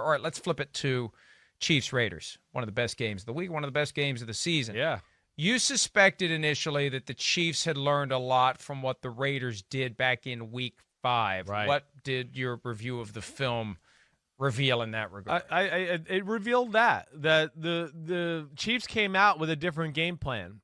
All right, let's flip it to Chiefs-Raiders, one of the best games of the week, one of the best games of the season. Yeah. You suspected initially that the Chiefs had learned a lot from what the Raiders did back in Week 5. Right. What did your review of the film reveal in that regard? It revealed that the Chiefs came out with a different game plan.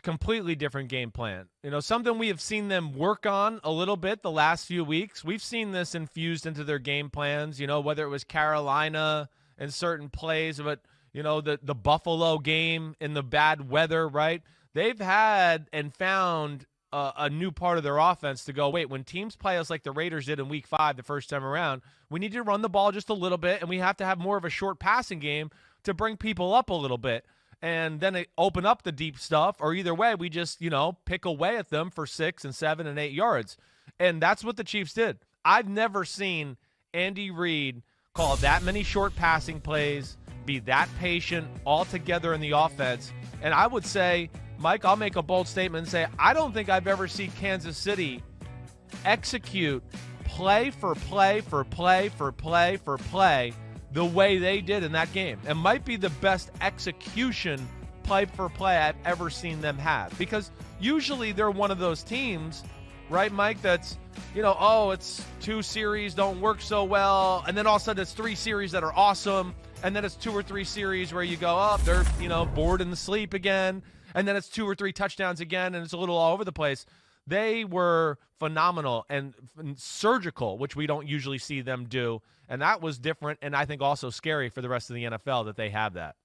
Completely different game plan. Something we have seen them work on a little bit the last few weeks. We've seen this infused into their game plans, whether it was Carolina and certain plays, but the Buffalo game in the bad weather, right? They've had and found a new part of their offense to go, wait, when teams play us like the Raiders did in Week 5 the first time around, we need to run the ball just a little bit, and we have to have more of a short passing game to bring people up a little bit. And then open up the deep stuff, or either way, we just, pick away at them for 6 and 7 and 8 yards. And that's what the Chiefs did. I've never seen Andy Reid call that many short passing plays, be that patient all together in the offense. And I would say, Mike, I'll make a bold statement and say, I don't think I've ever seen Kansas City execute play for play for play for play for play the way they did in that game. It might be the best execution play for play I've ever seen them have. Because usually they're one of those teams, right, Mike, that's, it's 2 series don't work so well, and then all of a sudden it's 3 series that are awesome, and then it's 2 or 3 series where you go, they're, bored in the sleep again, and then it's 2 or 3 touchdowns again, and it's a little all over the place. They were phenomenal and surgical, which we don't usually see them do, and that was different and I think also scary for the rest of the NFL that they have that.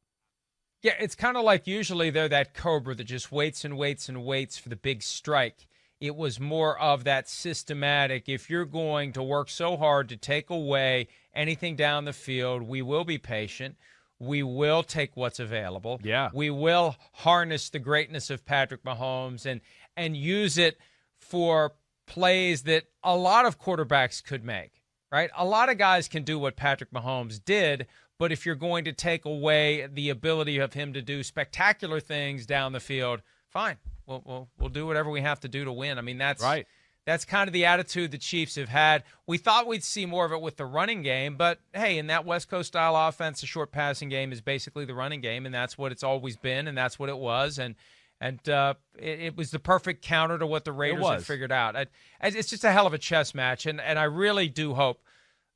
Yeah, it's kind of like usually they're that cobra that just waits and waits and waits for the big strike. It was more of that systematic, if you're going to work so hard to take away anything down the field, we will be patient. We will take what's available. Yeah. We will harness the greatness of Patrick Mahomes and use it for plays that a lot of quarterbacks could make, right? A lot of guys can do what Patrick Mahomes did, but if you're going to take away the ability of him to do spectacular things down the field, fine. We'll do whatever we have to do to win. I mean, that's right. That's kind of the attitude the Chiefs have had. We thought we'd see more of it with the running game, but, hey, in that West Coast-style offense, the short passing game is basically the running game, and that's what it's always been, and that's what it was. And it was the perfect counter to what the Raiders had figured out. It's just a hell of a chess match, and I really do hope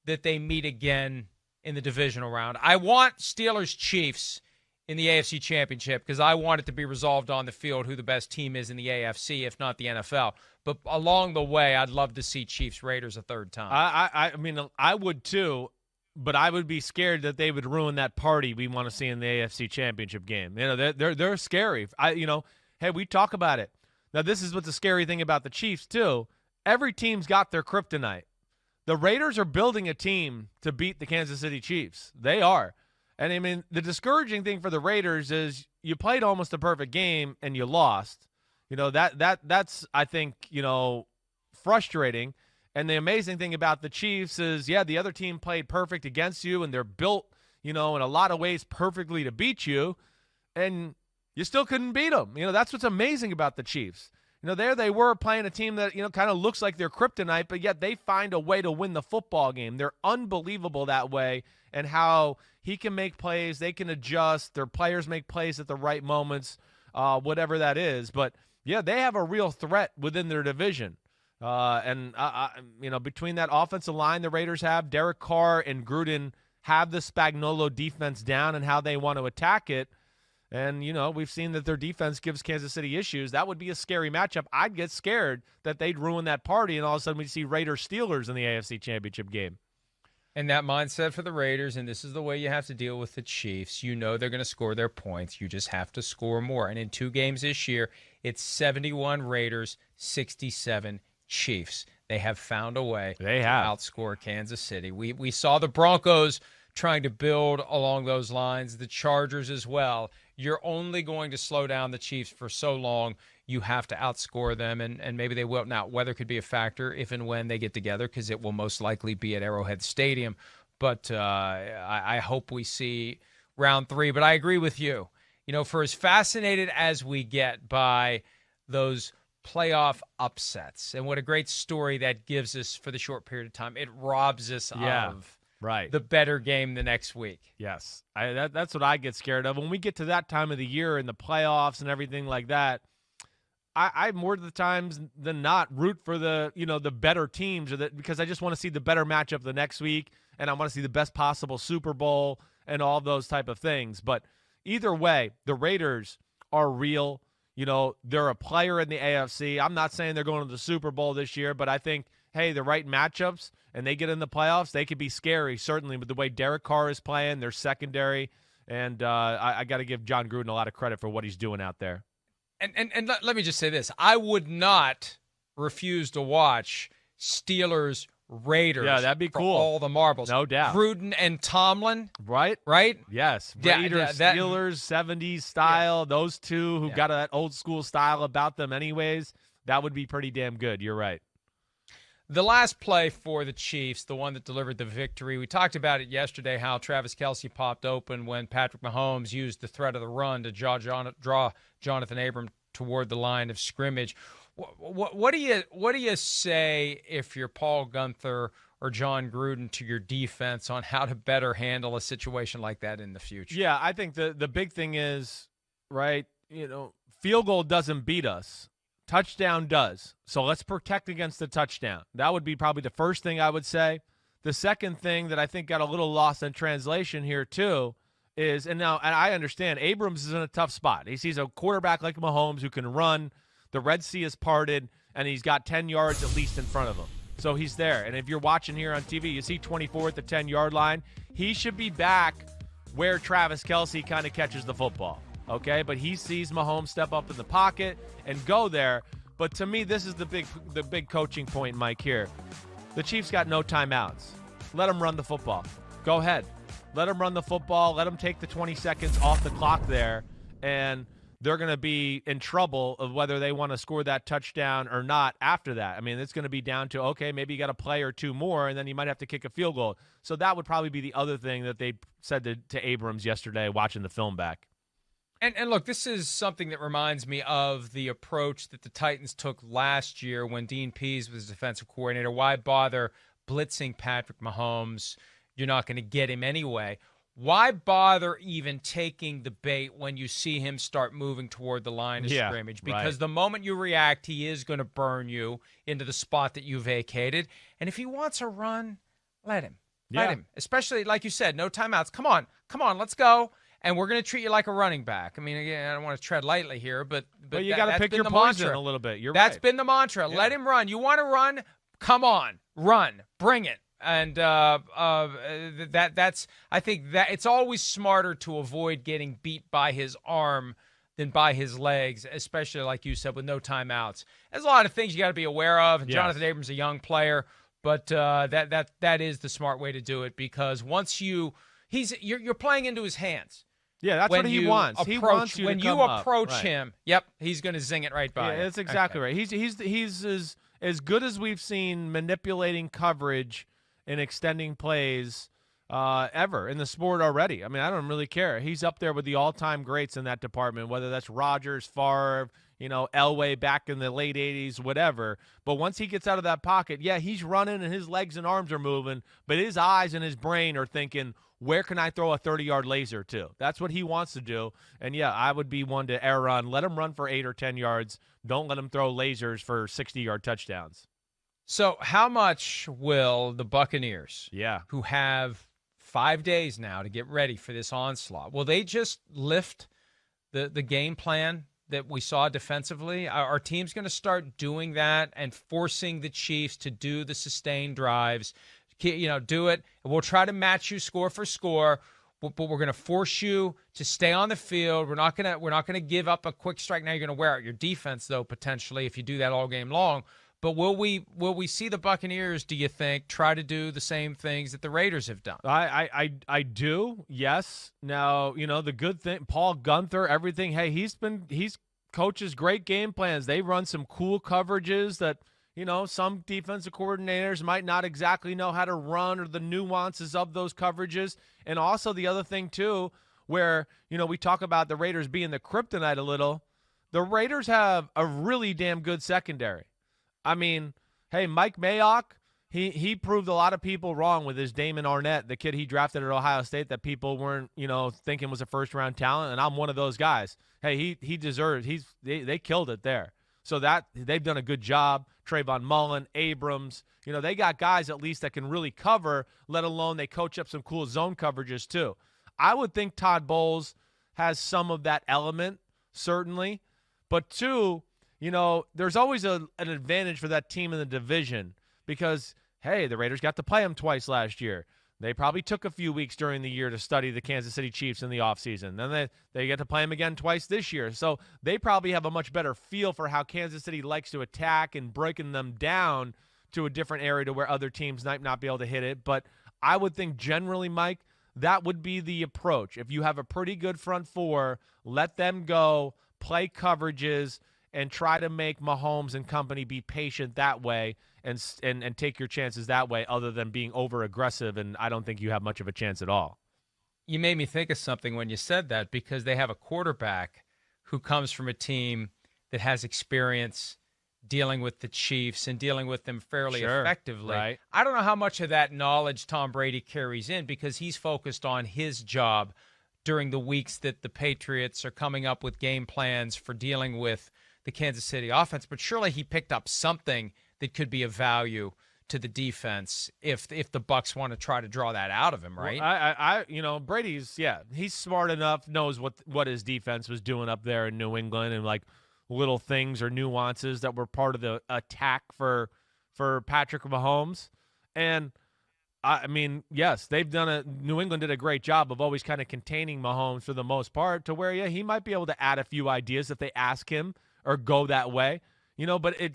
that they meet again in the divisional round. I want Steelers-Chiefs in the AFC Championship because I want it to be resolved on the field who the best team is in the AFC, if not the NFL. But along the way, I'd love to see Chiefs-Raiders a third time. I mean, I would too, but I would be scared that they would ruin that party we want to see in the AFC Championship game. They're scary. Hey, we talk about it. Now, this is what's the scary thing about the Chiefs too. Every team's got their kryptonite. The Raiders are building a team to beat the Kansas City Chiefs. They are. And, I mean, the discouraging thing for the Raiders is you played almost a perfect game and you lost. That's I think, frustrating. And the amazing thing about the Chiefs is, the other team played perfect against you, and they're built, in a lot of ways perfectly to beat you, and you still couldn't beat them. That's what's amazing about the Chiefs. There they were playing a team that, kind of looks like they're kryptonite, but yet they find a way to win the football game. They're unbelievable that way, and how he can make plays, they can adjust, their players make plays at the right moments, whatever that is. But, they have a real threat within their division. And between that offensive line the Raiders have, Derek Carr and Gruden have the Spagnuolo defense down and how they want to attack it. And, we've seen that their defense gives Kansas City issues. That would be a scary matchup. I'd get scared that they'd ruin that party, and all of a sudden we'd see Raiders-Steelers in the AFC Championship game. And that mindset for the Raiders, and this is the way you have to deal with the Chiefs. They're going to score their points. You just have to score more. And in 2 games this year, it's 71 Raiders, 67 Chiefs. They have found a way to outscore Kansas City. We saw the Broncos trying to build along those lines, the Chargers as well. You're only going to slow down the Chiefs for so long. You have to outscore them, and maybe they will. Now, weather could be a factor if and when they get together because it will most likely be at Arrowhead Stadium. But I hope we see round 3. But I agree with you. For as fascinated as we get by those playoff upsets, and what a great story that gives us for the short period of time, it robs us of Right. the better game the next week. Yes. That's what I get scared of. When we get to that time of the year in the playoffs and everything like that, I more of the times than not root for the better teams because I just want to see the better matchup the next week, and I want to see the best possible Super Bowl and all those type of things. But either way, the Raiders are real. They're a player in the AFC. I'm not saying they're going to the Super Bowl this year, but I think, hey, the right matchups and they get in the playoffs, they could be scary, certainly, with the way Derek Carr is playing, their secondary. And I got to give John Gruden a lot of credit for what he's doing out there. And let me just say this. I would not refuse to watch Steelers Raiders. Yeah, that'd be for cool. all the marbles. No doubt. Gruden and Tomlin. Right? Right? Yes. Yeah, Raiders, Steelers, 70s style. Those two who got that old school style about them anyways. That would be pretty damn good. You're right. The last play for the Chiefs, the one that delivered the victory, we talked about it yesterday, how Travis Kelce popped open when Patrick Mahomes used the threat of the run to draw Jonathan Abram toward the line of scrimmage. What do you say if you're Paul Gunther or John Gruden to your defense on how to better handle a situation like that in the future? Yeah, I think the big thing is, right, field goal doesn't beat us. Touchdown does. So let's protect against the touchdown. That would be probably the first thing I would say. The second thing that I think got a little lost in translation here too is, and I understand Abrams is in a tough spot. He sees a quarterback like Mahomes who can run. The Red Sea is parted, and he's got 10 yards at least in front of him. So he's there. And if you're watching here on TV, you see 24 at the 10-yard line. He should be back where Travis Kelce kind of catches the football. Okay, but he sees Mahomes step up in the pocket and go there. But to me, this is the big coaching point, Mike, here. The Chiefs got no timeouts. Let them run the football. Go ahead. Let them run the football. Let them take the 20 seconds off the clock there, and they're going to be in trouble of whether they want to score that touchdown or not after that. I mean, it's going to be down to, okay, maybe you got a play or two more, and then you might have to kick a field goal. So that would probably be the other thing that they said to Abrams yesterday watching the film back. And look, this is something that reminds me of the approach that the Titans took last year when Dean Pease was defensive coordinator. Why bother blitzing Patrick Mahomes? You're not going to get him anyway. Why bother even taking the bait when you see him start moving toward the line of scrimmage? Because the moment you react, he is going to burn you into the spot that you vacated. And if he wants a run, let him. Let him. Especially, like you said, no timeouts. Come on, let's go. And we're going to treat you like a running back. I mean, again, I don't want to tread lightly here, but you got to pick your poison a little bit. That's been the mantra. Yeah. Let him run. You want to run? Come on, run, bring it. And that's I think that it's always smarter to avoid getting beat by his arm than by his legs, especially like you said with no timeouts. There's a lot of things you got to be aware of. And Jonathan Abrams is a young player, but that is the smart way to do it because once you're playing into his hands. Yeah, that's what he wants. He wants you when to you come approach up. him. He's going to zing it right by. Yeah, that's exactly right. He's as good as we've seen manipulating coverage and extending plays ever in the sport already. I mean, I don't really care. He's up there with the all-time greats in that department, whether that's Rodgers, Favre, Elway back in the late 80s, whatever. But once he gets out of that pocket, he's running and his legs and arms are moving, but his eyes and his brain are thinking, where can I throw a 30-yard laser to? That's what he wants to do. And, I would be one to err on. Let him run for 8 or 10 yards. Don't let him throw lasers for 60-yard touchdowns. So how much will the Buccaneers, who have 5 days now to get ready for this onslaught, will they just lift the game plan that we saw defensively? Are teams going to start doing that and forcing the Chiefs to do the sustained drives? Do it. We'll try to match you score for score, but we're going to force you to stay on the field. We're not going to give up a quick strike. Now you're going to wear out your defense, though, potentially, if you do that all game long. But will we see the Buccaneers, do you think, try to do the same things that the Raiders have done? I do, yes. Now, the good thing, Paul Gunther, everything, hey, he's coaches great game plans. They run some cool coverages that some defensive coordinators might not exactly know how to run or the nuances of those coverages. And also the other thing, too, where, we talk about the Raiders being the kryptonite a little. The Raiders have a really damn good secondary. I mean, hey, Mike Mayock, he proved a lot of people wrong with his Damon Arnett, the kid he drafted at Ohio State that people weren't, thinking was a first-round talent, and I'm one of those guys. Hey, he deserves. They killed it there. So that they've done a good job. Trayvon Mullen, Abrams, they got guys at least that can really cover, let alone they coach up some cool zone coverages too. I would think Todd Bowles has some of that element, certainly. But two, there's always an advantage for that team in the division because, hey, the Raiders got to play them twice last year. They probably took a few weeks during the year to study the Kansas City Chiefs in the offseason. Then they get to play them again twice this year. So they probably have a much better feel for how Kansas City likes to attack and breaking them down to a different area to where other teams might not be able to hit it. But I would think generally, Mike, that would be the approach. If you have a pretty good front four, let them go, play coverages, and try to make Mahomes and company be patient that way and take your chances that way other than being over-aggressive, and I don't think you have much of a chance at all. You made me think of something when you said that because they have a quarterback who comes from a team that has experience dealing with the Chiefs and dealing with them fairly effectively. Right. I don't know how much of that knowledge Tom Brady carries in because he's focused on his job during the weeks that the Patriots are coming up with game plans for dealing with the Kansas City offense. But surely he picked up something that could be of value to the defense if the Bucs want to try to draw that out of him, right? Well, Brady's, he's smart enough, knows what his defense was doing up there in New England and like little things or nuances that were part of the attack for Patrick Mahomes. And I mean, yes, New England did a great job of always kind of containing Mahomes for the most part to where, he might be able to add a few ideas if they ask him or go that way. But it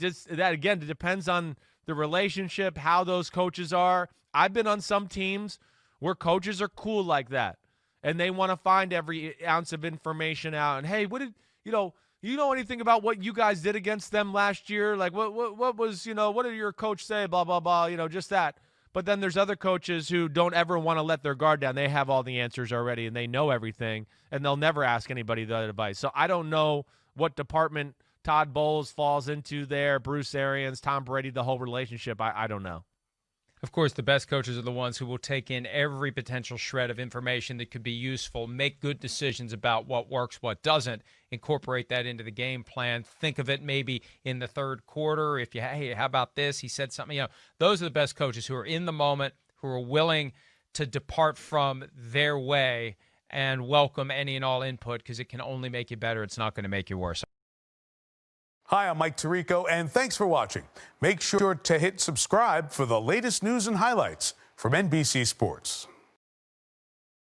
depends on the relationship, how those coaches are. I've been on some teams where coaches are cool like that, and they want to find every ounce of information out. And, hey, what did you know anything about what you guys did against them last year? Like, what was, what did your coach say, blah, blah, blah, just that. But then there's other coaches who don't ever want to let their guard down. They have all the answers already, and they know everything, and they'll never ask anybody the advice. So I don't know what department Todd Bowles falls into there, Bruce Arians, Tom Brady, the whole relationship. I don't know. Of course, the best coaches are the ones who will take in every potential shred of information that could be useful, make good decisions about what works, what doesn't, incorporate that into the game plan. Think of it maybe in the third quarter. Hey, how about this? He said something. Those are the best coaches who are in the moment, who are willing to depart from their way and welcome any and all input because it can only make you better. It's not going to make you worse. Hi, I'm Mike Tirico, and thanks for watching. Make sure to hit subscribe for the latest news and highlights from NBC Sports.